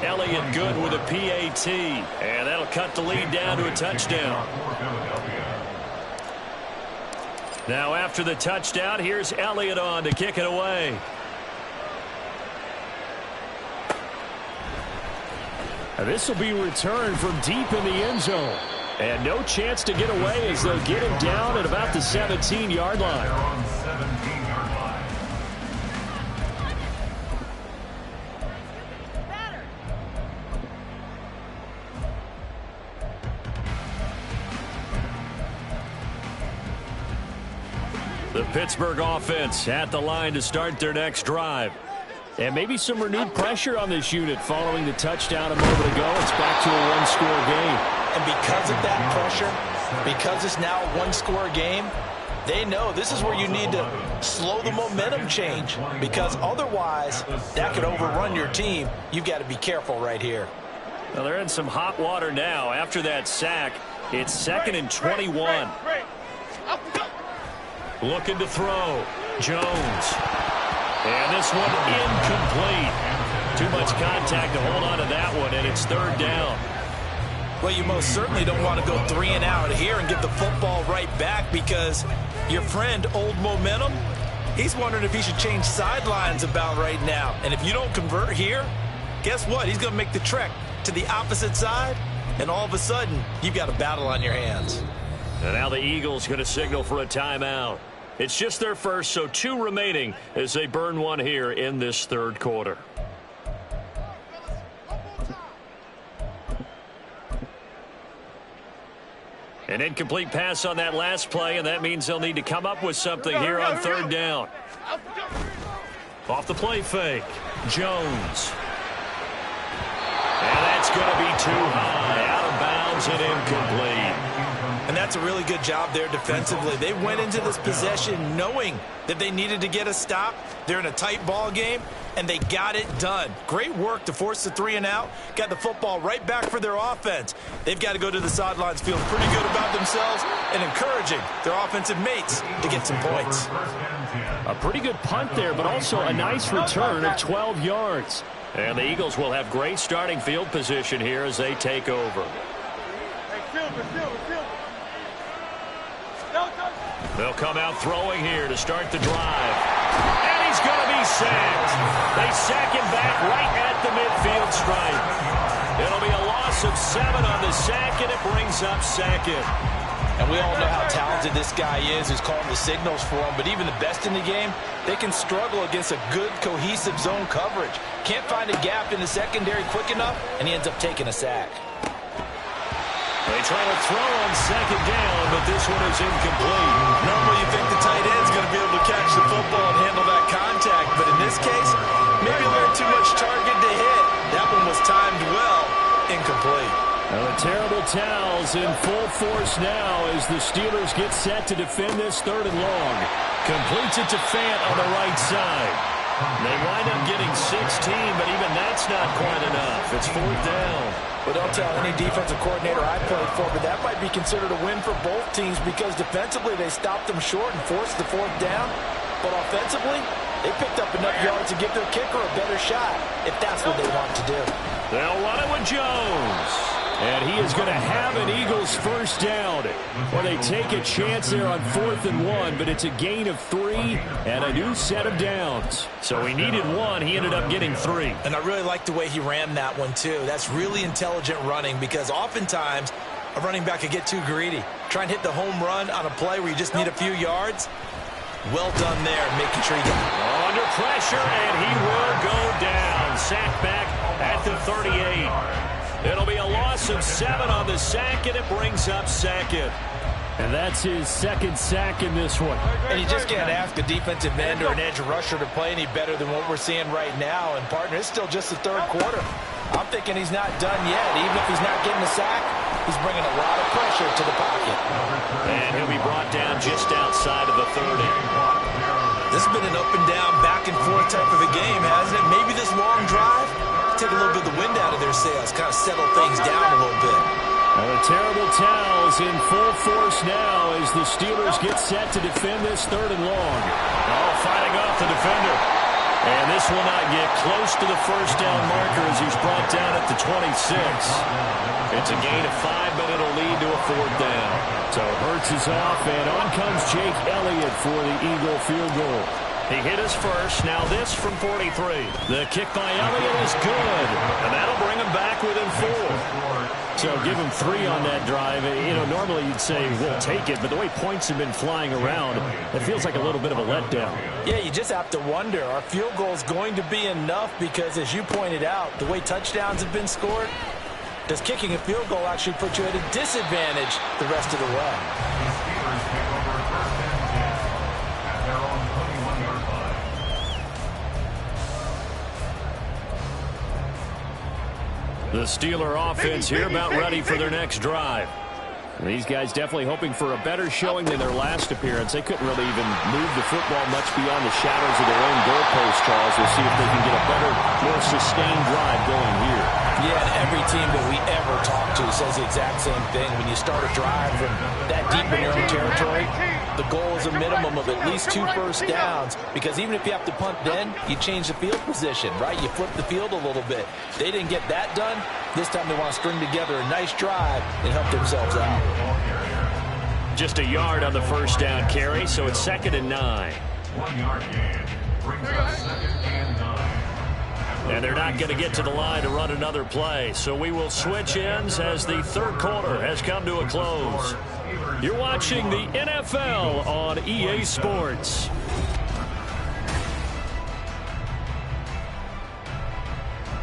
Elliott good with a PAT, and that'll cut the lead down to a touchdown. Now after the touchdown, here's Elliott on to kick it away. This will be returned from deep in the end zone. And no chance to get away as they'll get him down at about the 17-yard line. The Pittsburgh offense at the line to start their next drive. And maybe some renewed pressure on this unit following the touchdown a moment ago. It's back to a one-score game. And because of that pressure, because it's now a one-score game, they know this is where you need to slow the momentum change, because otherwise that could overrun your team. You've got to be careful right here. Well, they're in some hot water now. After that sack, it's 2nd and 21. Looking to throw. Jones. And this one incomplete. Too much contact to hold on to that one, and it's 3rd down. Well, you most certainly don't want to go 3 and out here and get the football right back, because your friend, Old Momentum, he's wondering if he should change sidelines about right now. And if you don't convert here, guess what? He's going to make the trek to the opposite side, and all of a sudden, you've got a battle on your hands. And now the Eagles going to signal for a timeout. It's just their first, so 2 remaining as they burn one here in this 3rd quarter. An incomplete pass on that last play, and that means they'll need to come up with something here on 3rd down. Off the play fake, Jones. And that's going to be too high, out of bounds and incomplete. And that's a really good job there defensively. They went into this possession knowing that they needed to get a stop. They're in a tight ball game, and they got it done. Great work to force the 3 and out. Got the football right back for their offense. They've got to go to the sidelines feeling pretty good about themselves and encouraging their offensive mates to get some points. A pretty good punt there, but also a nice return of 12 yards. And the Eagles will have great starting field position here as they take over. They'll come out throwing here to start the drive. And he's going to be sacked. They sack him back right at the midfield stripe. It'll be a loss of 7 on the sack, and it brings up 2nd. And we all know how talented this guy is who's calling the signals for him, but even the best in the game, they can struggle against a good, cohesive zone coverage. Can't find a gap in the secondary quick enough, and he ends up taking a sack. They try to throw on 2nd down, but this one is incomplete. Normally you think the tight end's going to be able to catch the football and handle that contact, but in this case, maybe a little too much target to hit. That one was timed well. Incomplete. Well, the terrible towels in full force now as the Steelers get set to defend this 3rd and long. Completes it to Fant on the right side. They wind up getting 16, but even that's not quite enough. It's 4th down. But don't tell any defensive coordinator I played for, but that might be considered a win for both teams, because defensively they stopped them short and forced the 4th down. But offensively, they picked up enough yards to give their kicker a better shot, if that's what they want to do. They'll run it with Jones. And he is going to have an Eagles 1st down. Well, they take a chance there on 4th and 1, but it's a gain of 3 and a new set of downs. So he needed 1. He ended up getting 3. And I really like the way he ran that one, too. That's really intelligent running, because oftentimes a running back could get too greedy. Try and hit the home run on a play where you just need a few yards. Well done there, making sure he got it. Under pressure, and he will go down. Sack back at the 38. It'll be a loss of 7 on the sack, and it brings up 2nd. And that's his 2nd sack in this one. And you just can't ask a defensive end or an edge rusher to play any better than what we're seeing right now. And, partner, it's still just the 3rd quarter. I'm thinking he's not done yet. Even if he's not getting a sack, he's bringing a lot of pressure to the pocket. And he'll be brought down just outside of the 30. This has been an up and down, back and forth type of a game, hasn't it? Maybe this long drive take a little bit of the wind out of their sails, kind of settle things down a little bit. Well, the terrible towels in full force now as the Steelers get set to defend this 3rd and long. Oh, fighting off the defender. And this will not get close to the first down marker as he's brought down at the 26. It's a gain of 5, but it'll lead to a 4th down. So Hurts is off, and on comes Jake Elliott for the Eagle field goal. He hit us first. Now this from 43. The kick by Elliott is good, and that'll bring him back within 4. So give him 3 on that drive. You know, normally you'd say we'll take it, but the way points have been flying around, it feels like a little bit of a letdown. Yeah, you just have to wonder, are field goals going to be enough? Because as you pointed out, the way touchdowns have been scored, does kicking a field goal actually put you at a disadvantage the rest of the way? The Steelers take over 1st and 10 at their own 21-yard line. The Steeler offense here about ready for their next drive. These guys definitely hoping for a better showing than their last appearance. They couldn't really even move the football much beyond the shadows of their own goalpost, Charles. We'll see if they can get a better, more sustained drive going here. Yeah, and every team that we ever talk to says the exact same thing. When you start a drive from that deep in your own territory, the goal is a minimum of at least 2 first downs, because even if you have to punt then, you change the field position, right? You flip the field a little bit. They didn't get that done. This time they want to string together a nice drive and help themselves out. Just a yard on the first down carry, so it's 2nd and 9. 1-yard gain brings up 2nd and 9. And they're not going to get to the line to run another play, so we will switch ends as the 3rd quarter has come to a close. You're watching the NFL on EA Sports.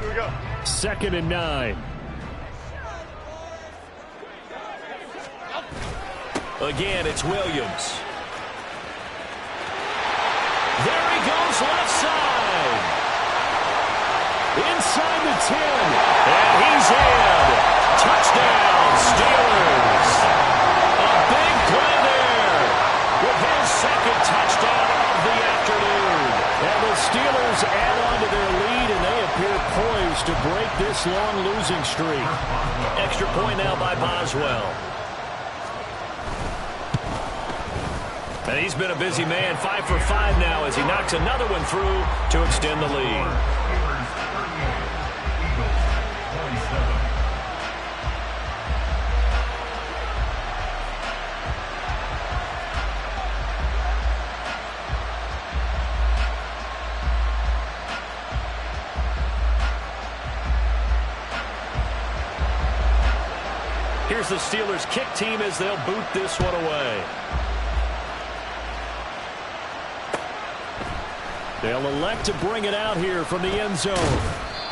Here we go. 2nd and 9. Again, it's Williams. There he goes left side. Inside the 10. And he's in. Touchdown, Steelers. A big play there with his 2nd touchdown of the afternoon. And the Steelers add on to their lead, and they appear poised to break this long losing streak. Extra point now by Boswell. And he's been a busy man, 5 for 5 now as he knocks another one through to extend the lead. Here's the Steelers kick team as they'll boot this one away. They'll elect to bring it out here from the end zone.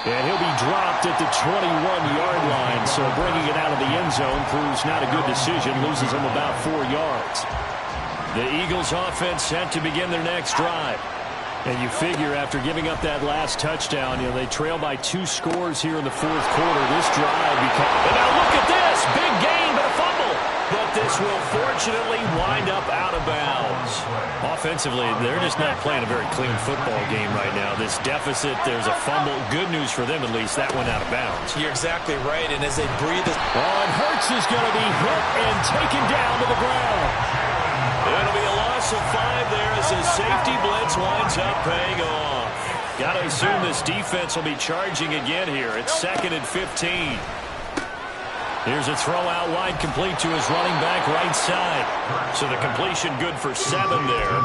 And he'll be dropped at the 21-yard line. So bringing it out of the end zone proves not a good decision. Loses him about 4 yards. The Eagles offense set to begin their next drive. And you figure after giving up that last touchdown, you know, they trail by 2 scores here in the 4th quarter. This drive becomes... And now look at this! Big gain, but a fumble. But this will fortunately wind up out of bounds. Offensively, they're just not playing a very clean football game right now. This deficit, there's a fumble. Good news for them, at least. That went out of bounds. You're exactly right, and as they breathe... and Hurts is going to be hit and taken down to the ground. It'll be a loss of 5 there as the safety blitz winds up paying off. Got to assume this defense will be charging again here. It's 2nd and 15. Here's a throw out wide, complete to his running back right side. So the completion good for 7 there.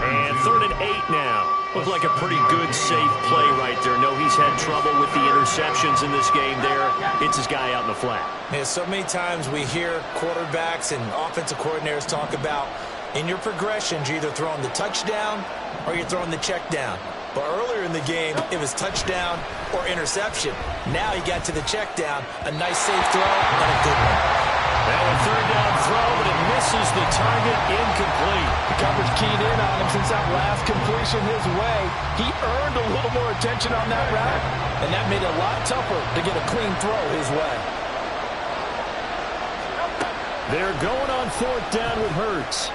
And 3rd and 8 now. Looked like a pretty good, safe play right there. No, he's had trouble with the interceptions in this game there. Hits his guy out in the flat. Yeah, so many times we hear quarterbacks and offensive coordinators talk about in your progressions, you're either throwing the touchdown or you're throwing the check down. But earlier in the game, it was touchdown or interception. Now he got to the check down, a nice safe throw, and a good one. Now a 3rd down throw, but it misses the target, incomplete. The coverage keyed in on him since that last completion his way. He earned a little more attention on that route, and that made it a lot tougher to get a clean throw his way. They're going on 4th down with Hurts.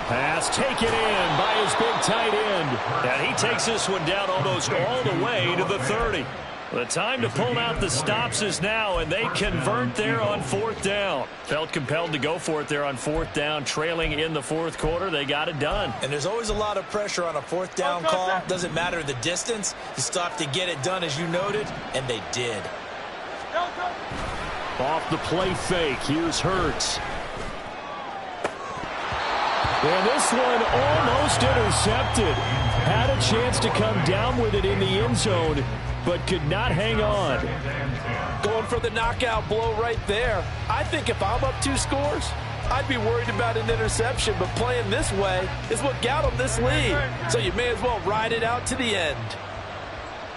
Pass taken in by his big tight end. And he takes this one down almost all the way to the 30. The time to pull out the stops is now, and they convert there on 4th down. Felt compelled to go for it there on 4th down, trailing in the 4th quarter. They got it done. And there's always a lot of pressure on a 4th down call. Doesn't matter the distance. You still have to get it done, as you noted, and they did. Off the play fake, here's Hurts. And this one almost intercepted. Had a chance to come down with it in the end zone, but could not hang on. Going for the knockout blow right there. I think if I'm up 2 scores, I'd be worried about an interception, but playing this way is what got them this lead. So you may as well ride it out to the end.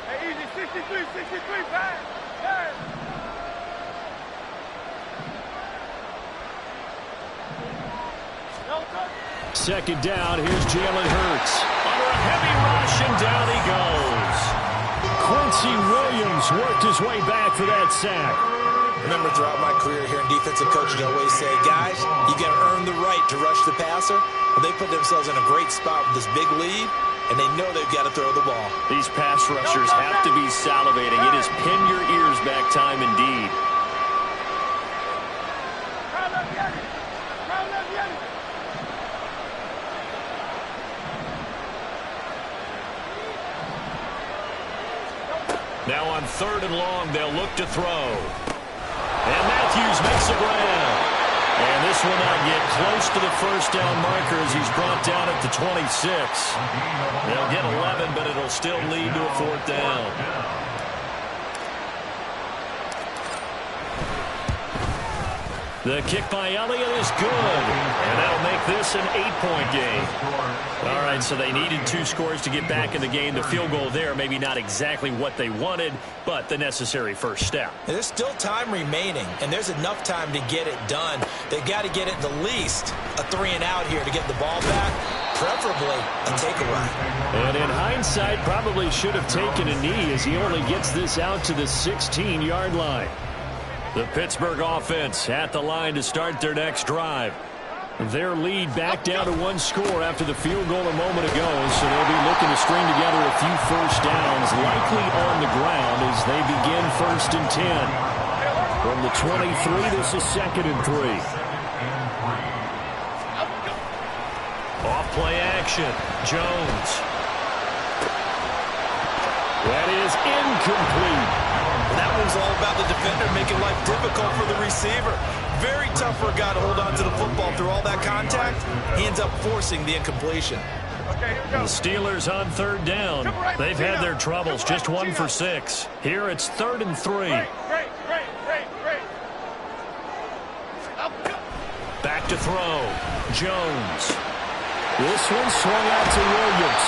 Hey, easy, 63, back. Hey. Second down, here's Jalen Hurts. Under a heavy rush, and down he goes. Quincy Williams worked his way back for that sack. Remember, throughout my career here in defensive coaching, I always say, guys, you got to earn the right to rush the passer. Well, they put themselves in a great spot with this big lead, and they know they've got to throw the ball. These pass rushers have to be salivating. It is pin your ears back time indeed. Now on 3rd and long, they'll look to throw. And Matthews makes the grab. And this will not get close to the 1st down marker as he's brought down at the 26. They'll get 11, but it'll still lead to a 4th down. The kick by Elliott is good, and that'll make this an 8-point game. All right, so they needed 2 scores to get back in the game. The field goal there, maybe not exactly what they wanted, but the necessary first step. There's still time remaining, and there's enough time to get it done. They've got to get it the least a 3-and-out here to get the ball back, preferably a takeaway. And in hindsight, probably should have taken a knee as he only gets this out to the 16-yard line. The Pittsburgh offense at the line to start their next drive. Their lead back down to 1 score after the field goal a moment ago, so they'll be looking to string together a few first downs, likely on the ground as they begin 1st and 10. From the 23, this is 2nd and 3. Off play action, Jones. That is incomplete. That one's all about the defender making life difficult for the receiver. Very tough for a guy to hold on to the football through all that contact. He ends up forcing the incompletion. Okay, here we go. The Steelers on 3rd down. They've had their troubles, just 1 for 6. Here it's 3rd and 3. Great. Back to throw. Jones. This one swung out to Williams.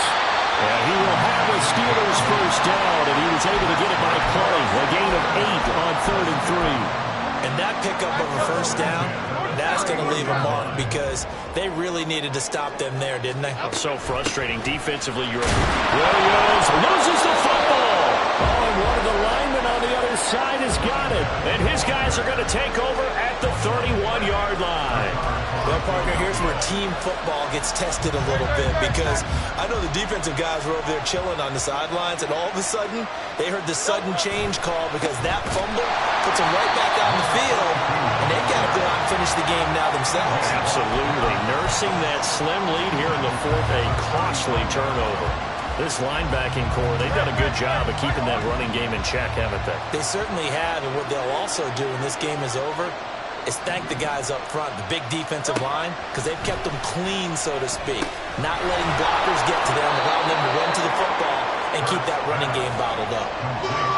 And he will have a Steelers first down, and he was able to get it by play. A gain of 8 on 3rd and 3. And that pickup of a first down, that's going to leave a mark because they really needed to stop them there, didn't they? So frustrating defensively. Williams loses the football. Oh, and one of the linemen on the other side has got it. And his guys are going to take over at the 31-yard line. Well, partner, here's where team football gets tested a little bit because I know the defensive guys were over there chilling on the sidelines, and all of a sudden, they heard the sudden change call because that fumble puts them right back out in the field, and they've got to go out and finish the game now themselves. Absolutely. Nursing that slim lead here in the 4th, a costly turnover. This linebacking core, they've done a good job of keeping that running game in check, haven't they? They certainly have, and what they'll also do when this game is over is thank the guys up front, the big defensive line, because they've kept them clean, so to speak, not letting blockers get to them, allowing them to run to the football and keep that running game bottled up.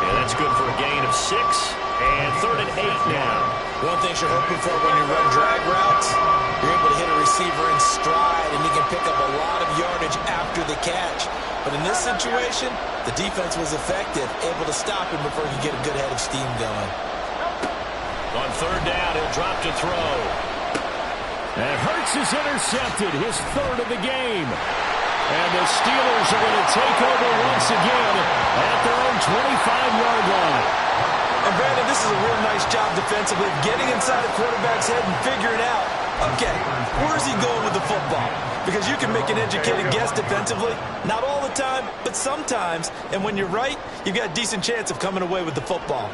Yeah, that's good for a gain of 6, and 3rd and 8 now. One thing you're hoping for when you run drag routes, you're able to hit a receiver in stride, and you can pick up a lot of yardage after the catch. But in this situation, the defense was effective, able to stop him before you get a good head of steam going. On 3rd down, he'll drop to throw. And Hurts is intercepted, his 3rd of the game. And the Steelers are going to take over once again at their own 25-yard line. And Brandon, this is a real nice job defensively, getting inside the quarterback's head and figuring out Okay, where's he going with the football? Because you can make an educated guess defensively. Not all the time, but sometimes. And when you're right, you've got a decent chance of coming away with the football.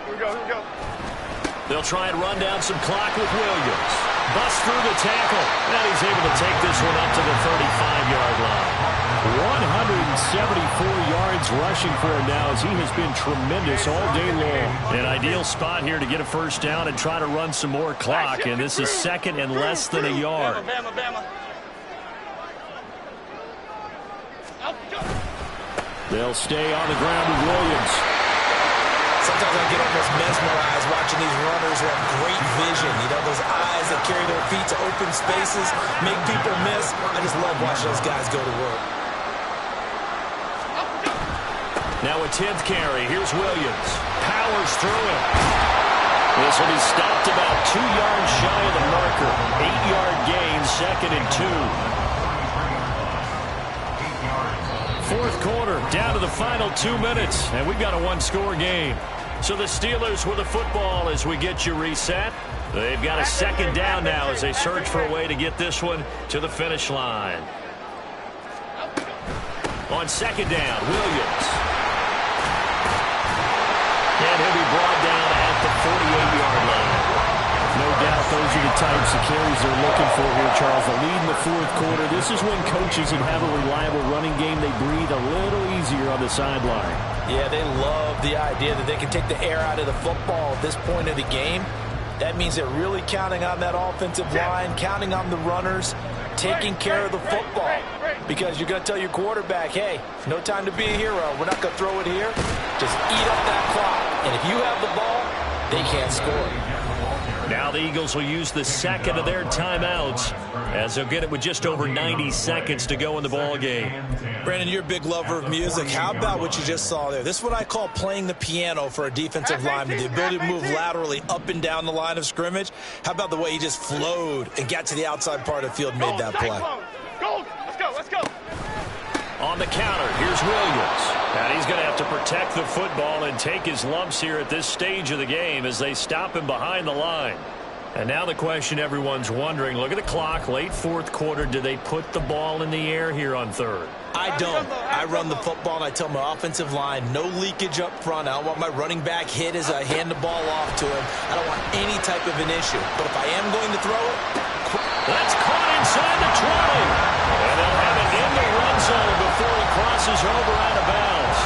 Here we go. They'll try and run down some clock with Williams. Busts through the tackle. And he's able to take this one up to the 35-yard line. 174 yards rushing for him now as he has been tremendous all day long. An ideal spot here to get a first down and try to run some more clock. And this is second and less than a yard. They'll stay on the ground with Williams. Sometimes I get almost mesmerized watching these runners who have great vision. You know, those eyes that carry their feet to open spaces, make people miss. I just love watching those guys go to work. Now a 10th carry. Here's Williams. Powers through him. This will be stopped about 2 yards shy of the marker. 8-yard gain, second and 2. Fourth quarter, down to the final 2 minutes, and we've got a one-score game. So the Steelers with the football as we get you reset. They've got a second down now as they search for a way to get this one to the finish line. On second down, Williams. And he'll be brought down at the 48-yard line. No doubt those are the types of carries they're looking for here, Charles. The lead in the fourth quarter. This is when coaches that have a reliable running game, they breathe a little easier on the sideline. Yeah, they love the idea that they can take the air out of the football at this point of the game. That means they're really counting on that offensive line, counting on the runners, taking care of the football. Because you're going to tell your quarterback, hey, no time to be a hero. We're not going to throw it here. Just eat up that clock. And if you have the ball, they can't score. Now the Eagles will use the second of their timeouts as they'll get it with just over 90 seconds to go in the ball game. Brandon, you're a big lover of music. How about what you just saw there? This is what I call playing the piano for a defensive lineman, the ability to move laterally up and down the line of scrimmage. How about the way he just flowed and got to the outside part of the field and made that play? Let's go. On the counter, here's Williams. And he's going to have to protect the football and take his lumps here at this stage of the game as they stop him behind the line. And now the question everyone's wondering, look at the clock, late fourth quarter, do they put the ball in the air here on third? I don't. I run the football, and I tell my offensive line, no leakage up front. I don't want my running back hit as I hand the ball off to him. I don't want any type of an issue. But if I am going to throw it, that's caught inside the 20. And they'll have it in the run zone before he crosses over out of bounds.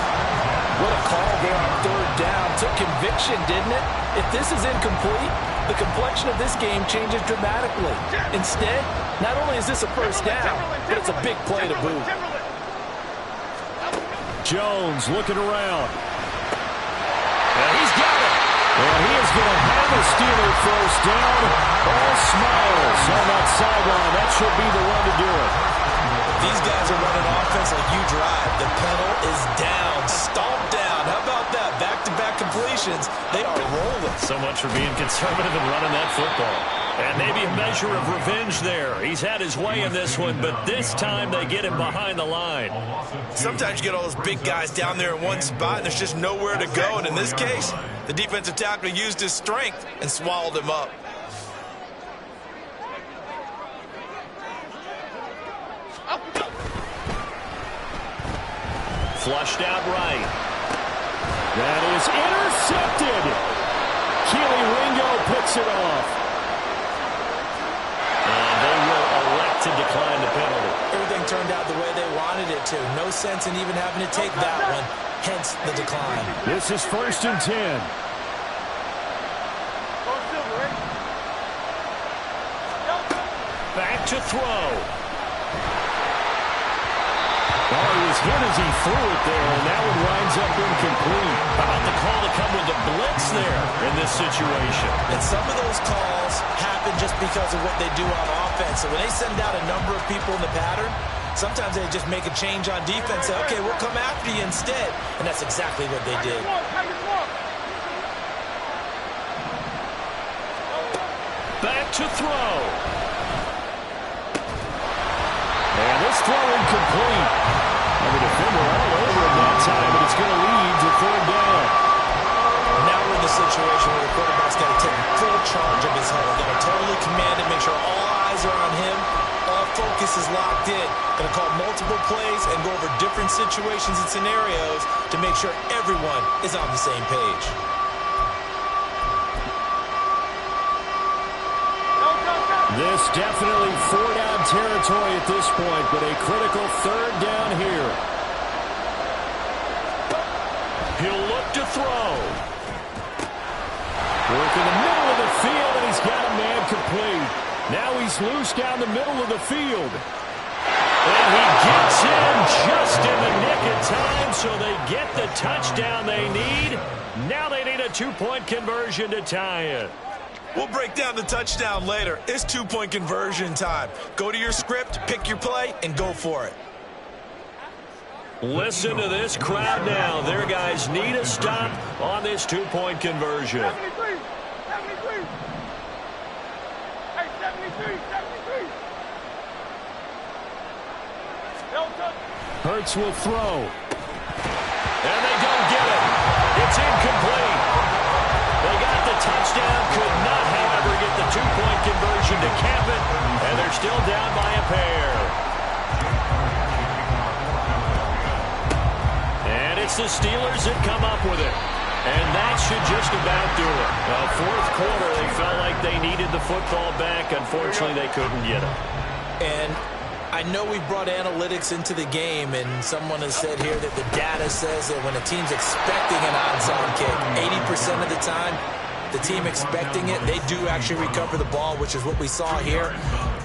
What a call there on third down. Took conviction, didn't it? If this is incomplete, the complexion of this game changes dramatically. Instead, not only is this a first down, but it's a big play to boot. Jones looking around. And he's got it. And he is going to have a Steeler first down. All smiles on that sideline. That should be the one to do it. These guys are running offense like you drive. The pedal is down, stomped down. How about that? Back-to-back completions. They are rolling. So much for being conservative and running that football. And maybe a measure of revenge there. He's had his way in this one, but this time they get him behind the line. Sometimes you get all those big guys down there in one spot, and there's just nowhere to go. And in this case, the defensive tackle used his strength and swallowed him up. Flushed out right. That is intercepted. Keely Ringo picks it off. And they will elect to decline the penalty. Everything turned out the way they wanted it to. No sense in even having to take that one, hence the decline. This is 1st and 10. Back to throw. Oh, he was hit as he threw it there, and that one winds up incomplete. How about the call to come with the blitz there in this situation? And some of those calls happen just because of what they do on offense. So when they send out a number of people in the pattern, sometimes they just make a change on defense. Say, okay, we'll come after you instead. And that's exactly what they did. Back to throw. And this throw incomplete. And the defender all over him that time, but it's going to lead to third down. Now got to take full charge of his huddle. Got to totally command it, make sure all eyes are on him. All focus is locked in. Going to call multiple plays and go over different situations and scenarios to make sure everyone is on the same page. This definitely 4-down territory at this point, but a critical 3rd down here. He'll look to throw. Work in the middle of the field, and he's got a man complete. Now he's loose down the middle of the field. And he gets in just in the nick of time, so they get the touchdown they need. Now they need a 2-point conversion to tie it. We'll break down the touchdown later. It's 2-point conversion time. Go to your script, pick your play, and go for it. Listen to this crowd now. Their guys need a stop on this 2-point conversion. 73, 73. Hey, 73, 73. Hurts will throw. And they don't get it. It's incomplete. They got the touchdown, could not, however, get the 2-point conversion to cap it, and they're still down by a pair. And it's the Steelers that come up with it. And that should just about do it. Well, 4th quarter, they felt like they needed the football back. Unfortunately, they couldn't get it. And I know we brought analytics into the game, and someone has said here that the data says that when a team's expecting an onside kick, 80% of the time, the team expecting it, they do actually recover the ball, which is what we saw here.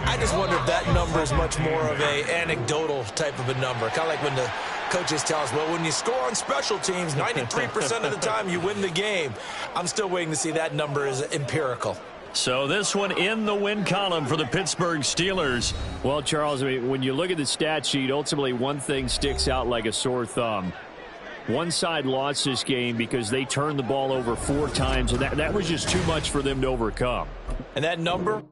I just wonder if that number is much more of a anecdotal type of a number. Kind of like when the coaches tell us, well, when you score on special teams, 93% of the time you win the game. I'm still waiting to see that number is empirical. So this one in the win column for the Pittsburgh Steelers. Well, Charles, I mean, when you look at the stat sheet, ultimately one thing sticks out like a sore thumb. One side lost this game because they turned the ball over 4 times, and that was just too much for them to overcome. And that number